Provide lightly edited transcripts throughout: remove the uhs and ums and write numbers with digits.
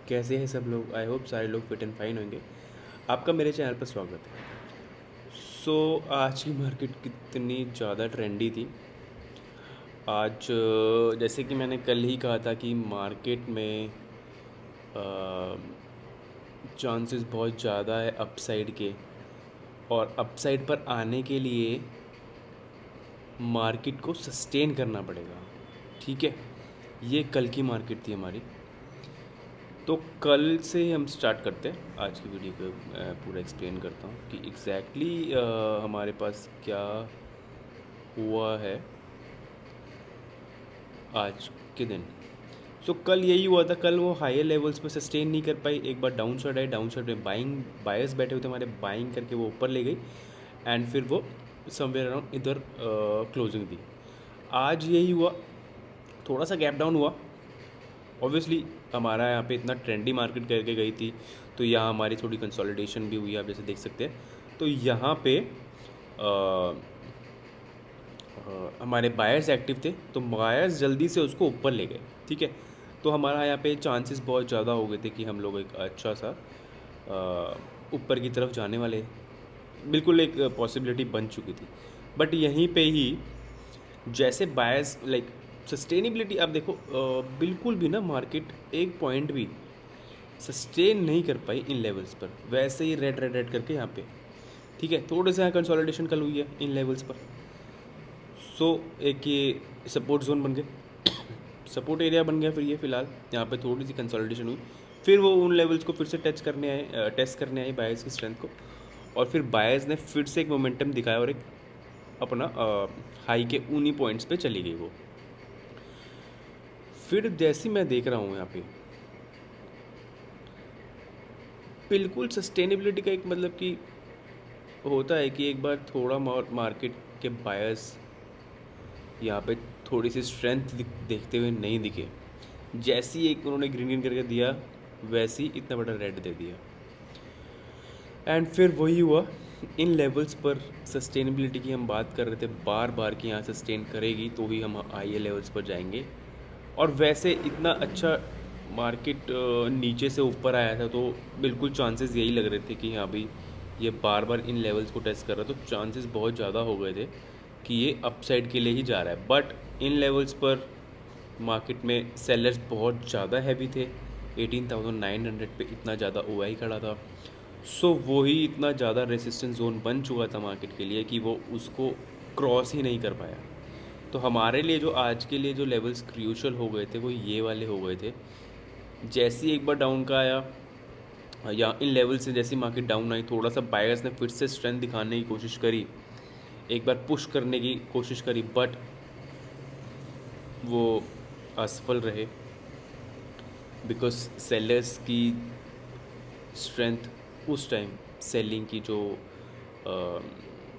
कैसे हैं सब लोग। आई होप सारे लोग फिट एंड फाइन होंगे। आपका मेरे चैनल पर स्वागत है। आज की मार्केट कितनी ज़्यादा ट्रेंडी थी। आज जैसे कि मैंने कल ही कहा था कि मार्केट में चांसेस बहुत ज़्यादा है अपसाइड के, और अपसाइड पर आने के लिए मार्केट को सस्टेन करना पड़ेगा। ठीक है, ये कल की मार्केट थी हमारी। तो कल से ही हम स्टार्ट करते हैं। आज की वीडियो को पूरा एक्सप्लेन करता हूँ कि एग्जैक्टली हमारे पास क्या हुआ है आज के दिन। कल यही हुआ था। कल वो हायर लेवल्स पे सस्टेन नहीं कर पाई। एक बार डाउन साइड आई, डाउन साइड में बाइंग बायर्स बैठे हुए थे हमारे, बाइंग करके वो ऊपर ले गई एंड फिर वो समवेयर अराउंड इधर क्लोजिंग दी। आज यही हुआ, थोड़ा सा गैप डाउन हुआ। ऑब्वियसली हमारा यहाँ पे इतना ट्रेंडी मार्केट करके गई थी, तो यहाँ हमारी थोड़ी कंसोलिडेशन भी हुई, आप जैसे देख सकते हैं। तो यहाँ पे हमारे बायर्स एक्टिव थे, तो बायर्स जल्दी से उसको ऊपर ले गए। ठीक है, तो हमारा यहाँ पे चांसेस बहुत ज़्यादा हो गए थे कि हम लोग एक अच्छा सा ऊपर की तरफ जाने वाले, बिल्कुल एक पॉसिबिलिटी बन चुकी थी। बट यहीं पे ही जैसे बायर्स लाइक सस्टेनेबिलिटी, आप देखो बिल्कुल भी ना मार्केट एक पॉइंट भी सस्टेन नहीं कर पाई इन लेवल्स पर, वैसे ही रेड रेड रेड करके यहाँ पे। ठीक है, थोड़े से यहाँ कंसोलिडेशन कल हुई है इन लेवल्स पर। एक ये सपोर्ट जोन बन गए, सपोर्ट एरिया बन गया। फिर ये फिलहाल यहाँ पे थोड़ी सी कंसोलिडेशन हुई, फिर वो उन लेवल्स को फिर से टेस्ट करने आए बायर्स की स्ट्रेंथ को, और फिर बायर्स ने फिर से एक मोमेंटम दिखाया और एक अपना हाई के उन्हीं पॉइंट्स पे चली गई वो। फिर जैसी मैं देख रहा हूँ यहाँ पे बिल्कुल सस्टेनेबिलिटी का एक मतलब कि होता है कि एक बार थोड़ा मार्केट के बायर्स यहाँ पे थोड़ी सी स्ट्रेंथ देखते हुए नहीं दिखे, जैसी एक उन्होंने ग्रीन ग्रीन करके दिया वैसे ही इतना बड़ा रेड दे दिया। एंड फिर वही हुआ इन लेवल्स पर। सस्टेनेबिलिटी की हम बात कर रहे थे बार बार कि यहाँ सस्टेन करेगी तो ही हम हाई लेवल्स पर जाएंगे, और वैसे इतना अच्छा मार्केट नीचे से ऊपर आया था, तो बिल्कुल चांसेस यही लग रहे थे कि हाँ भाई ये बार बार इन लेवल्स को टेस्ट कर रहा है, तो चांसेस बहुत ज़्यादा हो गए थे कि ये अपसाइड के लिए ही जा रहा है। बट इन लेवल्स पर मार्केट में सेलर्स बहुत ज़्यादा हैवी थे। 18,900 पे इतना ज़्यादा ओआई खड़ा था। वही इतना ज़्यादा रेसिस्टेंस जोन बन चुका था मार्केट के लिए कि वो उसको क्रॉस ही नहीं कर पाया। तो हमारे लिए जो आज के लिए जो लेवल्स क्रूशल हो गए थे वो ये वाले हो गए थे। जैसे ही एक बार डाउन का आया, या इन लेवल से जैसी मार्केट डाउन आई, थोड़ा सा बायर्स ने फिर से स्ट्रेंथ दिखाने की कोशिश करी, एक बार पुश करने की कोशिश करी, बट वो असफल रहे बिकॉज सेलर्स की स्ट्रेंथ उस टाइम, सेलिंग की जो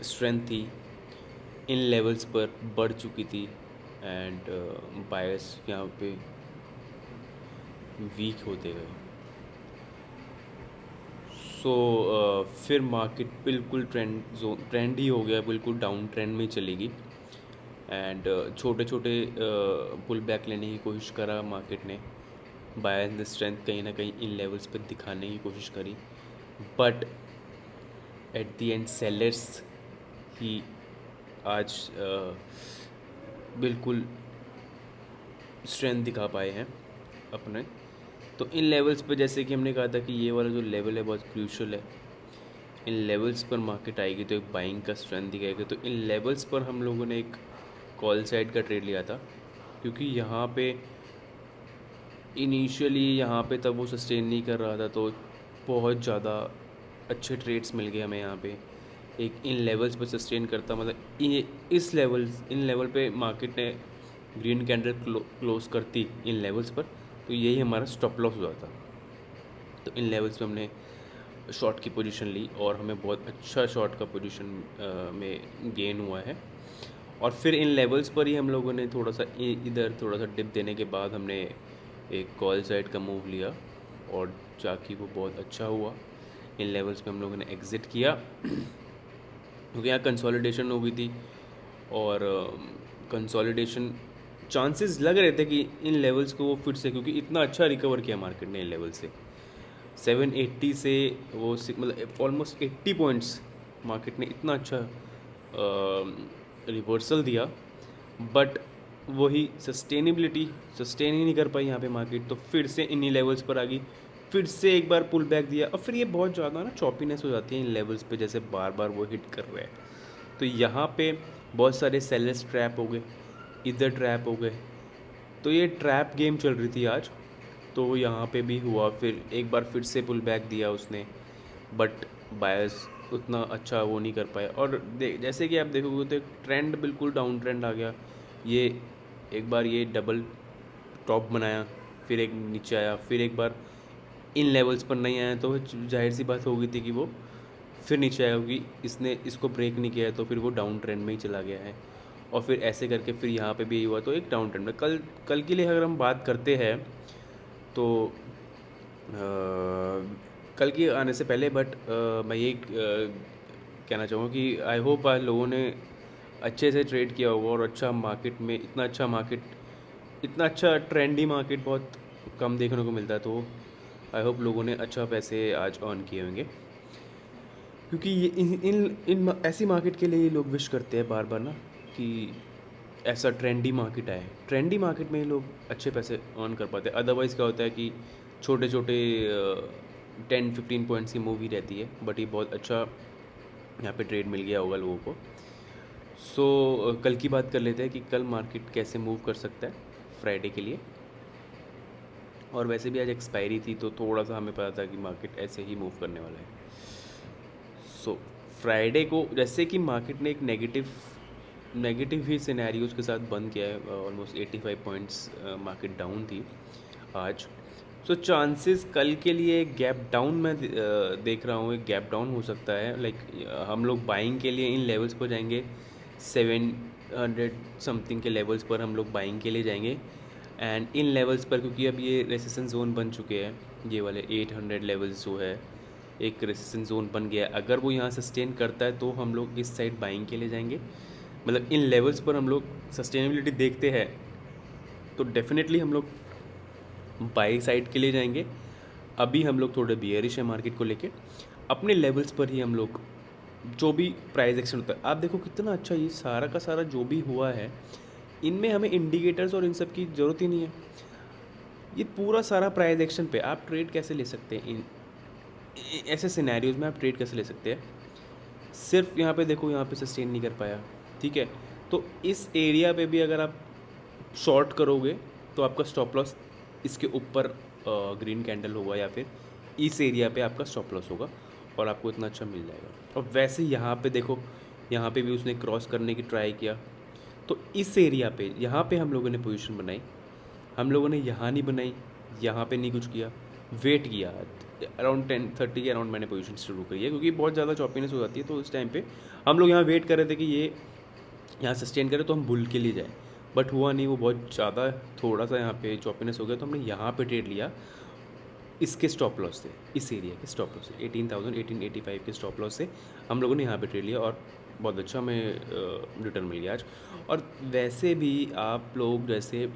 स्ट्रेंथ थी इन लेवल्स पर बढ़ चुकी थी, एंड बायर्स यहाँ पे वीक होते गए। फिर मार्केट बिल्कुल ट्रेंड ही हो गया, बिल्कुल डाउन ट्रेंड में चलेगी। एंड छोटे छोटे पुल बैक लेने की कोशिश करा मार्केट ने, बायर्स ने स्ट्रेंथ कहीं ना कहीं इन लेवल्स पर दिखाने की कोशिश करी, but at the end sellers ही आज बिल्कुल स्ट्रेंथ दिखा पाए हैं अपने। तो इन लेवल्स पे जैसे कि हमने कहा था कि ये वाला जो लेवल है बहुत क्रूशल है। इन लेवल्स पर मार्केट आएगी तो एक बाइंग का स्ट्रेंथ दिखाएगी। तो इन लेवल्स पर हम लोगों ने एक कॉल साइड का ट्रेड लिया था, क्योंकि यहाँ पे इनिशियली यहाँ पे तब वो सस्टेन नहीं कर रहा था, तो बहुत ज़्यादा अच्छे ट्रेड्स मिल गए हमें यहाँ पे। एक इन लेवल्स पर सस्टेन करता, मतलब इन लेवल पे मार्केट ने ग्रीन कैंडल क्लोज करती इन लेवल्स पर, तो यही हमारा स्टॉप लॉस हुआ था। तो इन लेवल्स पे हमने शॉर्ट की पोजीशन ली और हमें बहुत अच्छा शॉर्ट का पोजीशन में गेन हुआ है। और फिर इन लेवल्स पर ही हम लोगों ने थोड़ा सा इधर थोड़ा सा डिप देने के बाद हमने एक कॉल साइड का मूव लिया, और जाके वो बहुत अच्छा हुआ। इन लेवल्स पे हम लोगों ने एग्ज़िट किया क्योंकि यहाँ कंसोलिडेशन हो गई थी, और कंसोलिडेशन चांसेस लग रहे थे कि इन लेवल्स को वो फिर से, क्योंकि इतना अच्छा रिकवर किया मार्केट ने इन लेवल से, 780 से वो मतलब ऑलमोस्ट 80 पॉइंट्स मार्केट ने इतना अच्छा रिवर्सल दिया। बट वही सस्टेनेबिलिटी सस्टेन ही नहीं कर पाई यहाँ पे मार्केट, तो फिर से इन्हीं लेवल्स पर आ गई, फिर से एक बार पुल बैक दिया, और फिर ये बहुत ज़्यादा ना चॉपीनेस हो जाती है इन लेवल्स पे, जैसे बार बार वो हिट कर रहे हैं। तो यहाँ पे बहुत सारे सेलर्स ट्रैप हो गए, इधर ट्रैप हो गए, तो ये ट्रैप गेम चल रही थी आज। तो यहाँ पे भी हुआ, फिर एक बार फिर से पुल बैक दिया उसने, बट बायर्स उतना अच्छा वो नहीं कर पाए। और जैसे कि आप देखोगे तो एक ट्रेंड बिल्कुल डाउन ट्रेंड आ गया। ये एक बार ये डबल टॉप बनाया, फिर एक नीचे आया, फिर एक बार इन लेवल्स पर नहीं आया, तो जाहिर सी बात हो गई थी कि वो फिर नीचे आया, क्योंकि इसने इसको ब्रेक नहीं किया है, तो फिर वो डाउन ट्रेंड में ही चला गया है। और फिर ऐसे करके फिर यहाँ पे भी यही हुआ, तो एक डाउन ट्रेंड में कल कल के लिए अगर हम बात करते हैं तो कल की आने से पहले, बट मैं ये कहना चाहूँगा कि आई होप आज लोगों ने अच्छे से ट्रेड किया होगा, और अच्छा मार्केट में इतना अच्छा ट्रेंडी मार्केट बहुत कम देखने को मिलता है, तो आई होप लोगों ने अच्छा पैसे आज अर्न किए होंगे, क्योंकि ये इन ऐसी मार्केट के लिए लोग विश करते हैं बार बार ना कि ऐसा ट्रेंडी मार्केट आए। ट्रेंडी मार्केट में ही लोग अच्छे पैसे अर्न कर पाते हैं। अदरवाइज़ क्या होता है कि छोटे छोटे 10-15 पॉइंट्स की मूवी रहती है, बट ये बहुत अच्छा यहाँ पे ट्रेड मिल गया होगा लोगों को। सो कल की बात कर लेते हैं कि कल मार्केट कैसे मूव कर सकता है फ्राइडे के लिए। और वैसे भी आज एक्सपायरी थी, तो थोड़ा सा हमें पता था कि मार्केट ऐसे ही मूव करने वाला है। सो फ्राइडे को जैसे कि मार्केट ने एक नेगेटिव ही सिनेरियोज़ के साथ बंद किया है, ऑलमोस्ट 85 पॉइंट्स मार्केट डाउन थी आज। सो चांसेस कल के लिए गैप डाउन में देख रहा हूँ, एक गैप डाउन हो सकता है। लाइक हम लोग बाइंग के लिए इन लेवल्स पर जाएंगे, 700 समथिंग के लेवल्स पर हम लोग बाइंग के लिए जाएंगे। एंड इन लेवल्स पर, क्योंकि अब ये रेसिस्टेंस जोन बन चुके हैं, ये वाले 800 लेवल्स जो है एक रेसिस्टेंस जोन बन गया है, अगर वो यहाँ सस्टेन करता है तो हम लोग इस साइड बाइंग के लिए जाएंगे। मतलब इन लेवल्स पर हम लोग सस्टेनेबिलिटी देखते हैं तो डेफिनेटली हम लोग बाई साइड के लिए जाएंगे। अभी हम लोग थोड़े बियरिश है मार्केट को लेके, अपने लेवल्स पर ही हम लोग जो भी प्राइस एक्शन होता है, आप देखो कितना अच्छा ये सारा का सारा जो भी हुआ है, इनमें हमें इंडिकेटर्स और इन सब की ज़रूरत ही नहीं है। ये पूरा सारा प्राइस एक्शन पे आप ट्रेड कैसे ले सकते हैं, इन ऐसे सिनेरियोज में आप ट्रेड कैसे ले सकते हैं। सिर्फ यहाँ पे देखो, यहाँ पे सस्टेन नहीं कर पाया, ठीक है, तो इस एरिया पे भी अगर आप शॉर्ट करोगे तो आपका स्टॉप लॉस इसके ऊपर ग्रीन कैंडल होगा, या फिर इस एरिया पे आपका स्टॉप लॉस होगा, और आपको इतना अच्छा मिल जाएगा। और वैसे यहाँ पे देखो, यहाँ पे भी उसने क्रॉस करने की ट्राई किया, तो इस एरिया पे यहाँ पे हम लोगों ने पोजीशन बनाई, हम लोगों ने यहाँ नहीं बनाई, यहाँ पे नहीं कुछ किया, वेट किया। अराउंड 10:30 के अराउंड मैंने पोजीशन शुरू करी है, क्योंकि बहुत ज़्यादा चॉपीनेस हो जाती है, तो उस टाइम पे हम लोग यहाँ वेट कर रहे थे कि ये यहाँ सस्टेन करे तो हम बुल के लिए जाए, बट हुआ नहीं, वो बहुत ज़्यादा थोड़ा सा यहाँ पे चॉपीनेस हो गया, तो हमने यहाँ पे ट्रेड लिया इसके स्टॉप लॉस से, इस एरिया के स्टॉप लॉस से 18,1885 के स्टॉप लॉस से हम लोगों ने यहाँ पे ट्रेड लिया, और बहुत अच्छा हमें रिटर्न मिल गया आज। और वैसे भी आप लोग जैसे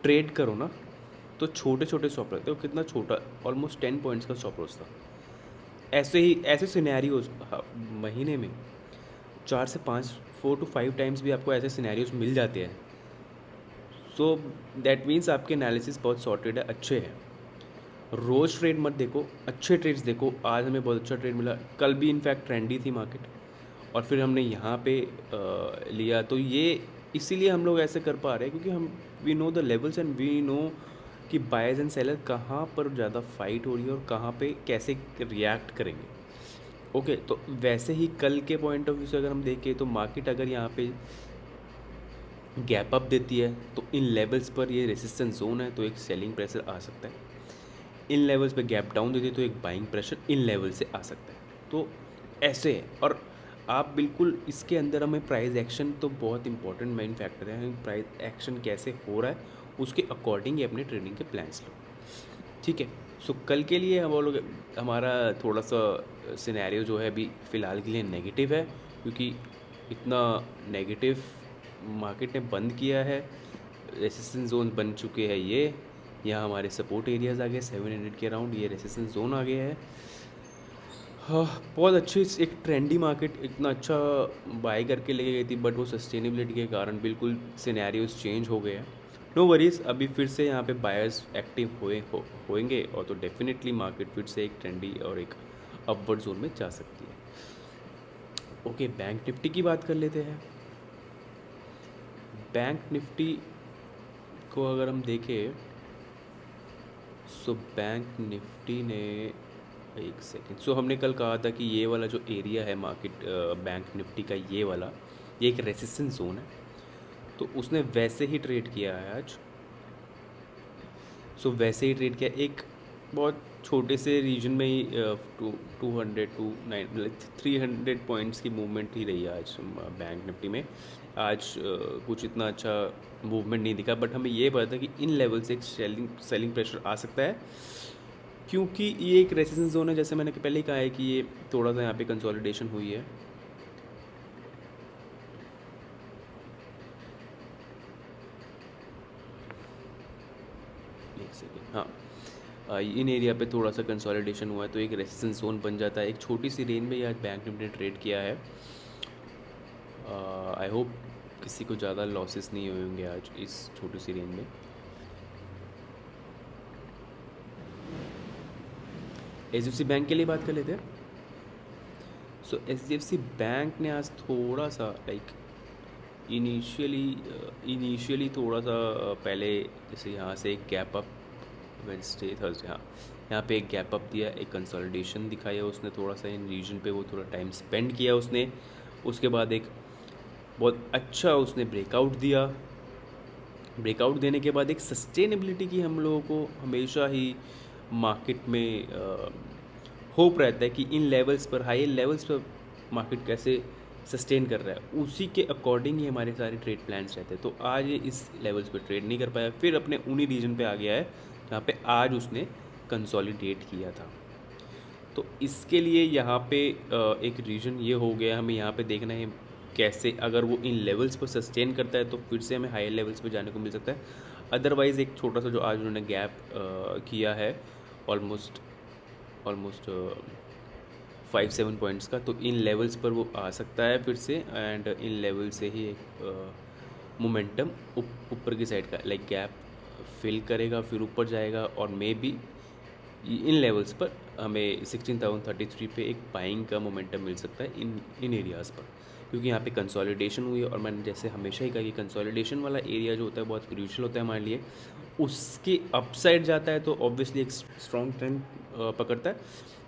ट्रेड करो ना, तो छोटे छोटे स्टॉप लॉस, देखो कितना छोटा, ऑलमोस्ट 10 पॉइंट्स का स्टॉप लॉस था। ऐसे सिनेरियोज महीने में 4 से 5, 4 to 5 टाइम्स भी आपको ऐसे सिनेरियोज मिल जाते हैं। सो दैट मीन्स आपके एनालिसिस बहुत सॉर्टेड है, अच्छे हैं। रोज़ ट्रेड मत देखो, अच्छे ट्रेड्स देखो। आज हमें बहुत अच्छा ट्रेड मिला, कल भी इनफैक्ट ट्रेंडी थी मार्केट, और फिर हमने यहाँ पे लिया, तो ये इसीलिए हम लोग ऐसे कर पा रहे हैं, क्योंकि हम we know the levels and we know कि बायर्स एंड सेलर कहाँ पर ज़्यादा फाइट हो रही है और कहाँ पे कैसे रिएक्ट करेंगे। ओके, तो वैसे ही कल के पॉइंट ऑफ व्यू से अगर हम देखें, तो मार्केट अगर यहाँ पे गैप अप देती है, तो इन लेवल्स पर ये रेसिस्टेंस जोन है, तो एक सेलिंग प्रेशर आ सकता है। इन लेवल्स पे गैप डाउन देती है, तो एक बाइंग प्रेशर इन लेवल से आ सकता है। तो ऐसे है, और आप बिल्कुल इसके अंदर हमें प्राइस एक्शन तो बहुत इंपॉर्टेंट मेन फैक्टर है, प्राइस एक्शन कैसे हो रहा है उसके अकॉर्डिंग ही अपने ट्रेडिंग के प्लान्स लो, ठीक है। सो कल के लिए हम लोग, हमारा थोड़ा सा सिनेरियो जो है अभी फ़िलहाल के लिए नेगेटिव है, क्योंकि इतना नेगेटिव मार्केट ने बंद किया है, रेसिस्टेंस जोन बन चुके हैं ये। यहाँ हमारे सपोर्ट एरियाज़ आ गए 700 के अराउंड, ये रेसिस्टेंस जोन आ गया है। हाँ, बहुत अच्छी एक ट्रेंडी मार्केट इतना अच्छा बाय करके लेके गई थी, बट वो सस्टेनेबिलिटी के कारण बिल्कुल सिनेरियोज चेंज हो गए हैं। नो वरीज, अभी फिर से यहाँ पे बायर्स एक्टिव होएंगे और तो डेफिनेटली मार्केट फिर से एक ट्रेंडी और एक अपवर्ड जोन में जा सकती है। ओके, बैंक निफ्टी की बात कर लेते हैं। बैंक निफ्टी को अगर हम देखें, सो बैंक निफ्टी ने, एक सेकेंड, सो हमने कल कहा था कि ये वाला जो एरिया है मार्केट बैंक निफ्टी का, ये एक रेसिस्टेंस जोन है, तो उसने वैसे ही ट्रेड किया है आज। सो वैसे ही ट्रेड किया, एक बहुत छोटे से रीजन में ही 200 टू 9 मतलब 300 पॉइंट्स की मूवमेंट ही रही है आज बैंक निफ्टी में। आज कुछ इतना अच्छा मूवमेंट नहीं दिखा, बट हमें ये पता था कि इन लेवल से एक सेलिंग प्रेशर आ सकता है, क्योंकि ये एक रेसिस्टेंस जोन है। जैसे मैंने पहले ही कहा है कि ये थोड़ा सा यहाँ पे कंसोलिडेशन हुई है। एक सेकेंड, हाँ, इन एरिया पे थोड़ा सा कंसोलिडेशन हुआ है, तो एक रेसिस्टेंस जोन बन जाता है। एक छोटी सी रेंज में आज बैंक निफ्टी ने ट्रेड किया है। आई होप किसी को ज़्यादा लॉसेस नहीं हुए होंगे आज इस छोटी सी रेंज में। HDFC बैंक के लिए बात कर लेते हैं। सो HDFC बैंक ने आज थोड़ा सा लाइक इनिशियली थोड़ा सा पहले, जैसे यहाँ से एक गैप अप, वेडनेसडे थर्सडे, हाँ, यहाँ पे एक गैप अप दिया, एक कंसोलिडेशन दिखाया उसने थोड़ा सा इन रीजन पे, वो थोड़ा टाइम स्पेंड किया उसने। उसके बाद एक बहुत अच्छा उसने ब्रेकआउट दिया। ब्रेकआउट देने के बाद एक सस्टेनेबिलिटी की हम लोगों को हमेशा ही मार्केट में होप रहता है कि इन लेवल्स पर, हाई लेवल्स पर मार्केट कैसे सस्टेन कर रहा है, उसी के अकॉर्डिंग ही हमारे सारे ट्रेड प्लान्स रहते हैं। तो आज ये इस लेवल्स पर ट्रेड नहीं कर पाया, फिर अपने उन्हीं रीजन पे आ गया है जहाँ पे आज उसने कंसोलिडेट किया था। तो इसके लिए यहाँ पे एक रीजन ये हो गया, हमें यहाँ पे देखना है कैसे, अगर वो इन लेवल्स पर सस्टेन करता है तो फिर से हमें हाई लेवल्स पर जाने को मिल सकता है। अदरवाइज़ एक छोटा सा जो आज उन्होंने गैप किया है ऑलमोस्ट 5-7 पॉइंट्स का, तो इन लेवल्स पर वो आ सकता है फिर से, एंड इन लेवल से ही एक मोमेंटम ऊपर की साइड का लाइक गैप फिल करेगा, फिर ऊपर जाएगा, और मे बी इन लेवल्स पर हमें 16,033 पे एक बाइंग का मोमेंटम मिल सकता है इन एरियाज़ पर, क्योंकि यहाँ पे कंसोलिडेशन हुई है। और मैंने जैसे हमेशा ही कहा कि कंसोलिडेशन वाला एरिया जो होता है बहुत क्रूशियल होता है हमारे लिए। उसके अपसाइड जाता है तो ऑब्वियसली एक स्ट्रॉन्ग ट्रेंड पकड़ता है,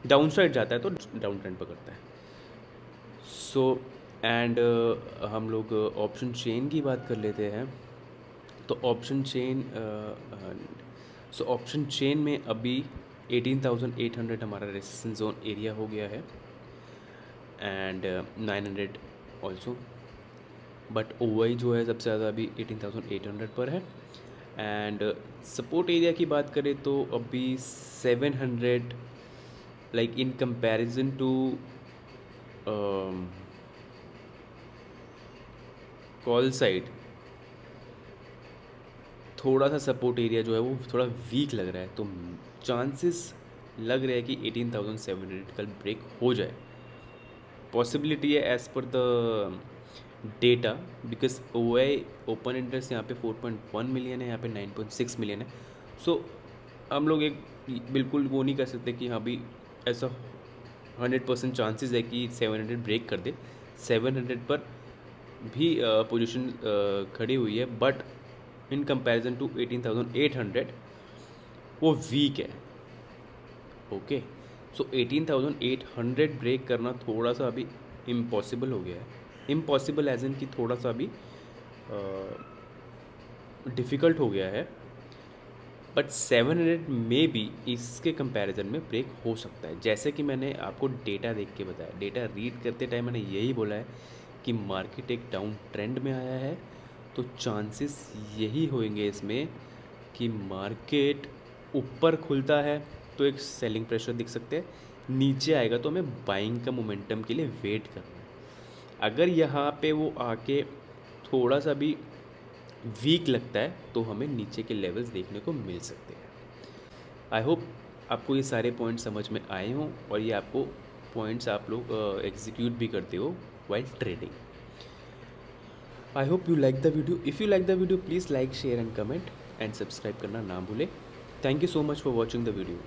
डाउन साइड जाता है तो डाउन ट्रेंड पकड़ता है। सो एंड हम लोग ऑप्शन चेन की बात कर लेते हैं। तो ऑप्शन चेन में अभी 18,800 हमारा रेसिस्टेंस जोन एरिया हो गया है, एंड 900 ऑल्सो, बट ओवाई जो है सबसे ज़्यादा अभी 18,800 पर है। एंड सपोर्ट एरिया की बात करें तो अभी 700, like in comparison to call side, थोड़ा सा सपोर्ट एरिया जो है वो थोड़ा वीक लग रहा है, तो चांसेस लग रहा है कि 18,700 कल ब्रेक हो जाए। पॉसिबिलिटी है as per the data, because OI open interest यहाँ पे 4.1 मिलियन है, यहाँ पे 9.6 मिलियन है। सो हम लोग एक बिल्कुल वो नहीं कर सकते कि हाँ भी ऐसा 100% चांसेस है कि 700 ब्रेक कर दे। 700 पर भी पोजीशन खड़ी हुई है, बट इन कंपैरिजन टू 18,800 वो वीक है। ओके, सो 18,800 ब्रेक करना थोड़ा सा अभी इम्पॉसिबल हो गया है। इम्पॉसिबल एज इन कि थोड़ा सा अभी डिफ़िकल्ट हो गया है, बट 700 में भी इसके कंपैरिजन में ब्रेक हो सकता है। जैसे कि मैंने आपको डेटा देख के बताया, डेटा रीड करते टाइम मैंने यही बोला है कि मार्केट एक डाउन ट्रेंड में आया है, तो चांसेस यही होंगे इसमें कि मार्केट ऊपर खुलता है तो एक सेलिंग प्रेशर दिख सकते हैं, नीचे आएगा तो हमें बाइंग का मोमेंटम के लिए वेट करना है। अगर यहाँ पे वो आके थोड़ा सा भी वीक लगता है तो हमें नीचे के लेवल्स देखने को मिल सकते हैं। आई होप आपको ये सारे पॉइंट्स समझ में आए हों और ये आपको पॉइंट्स आप लोग एग्जीक्यूट भी करते हो while trading. I hope you like the video. If you like the video please like share and comment and subscribe करना ना भूलें। Thank you so much for watching the video.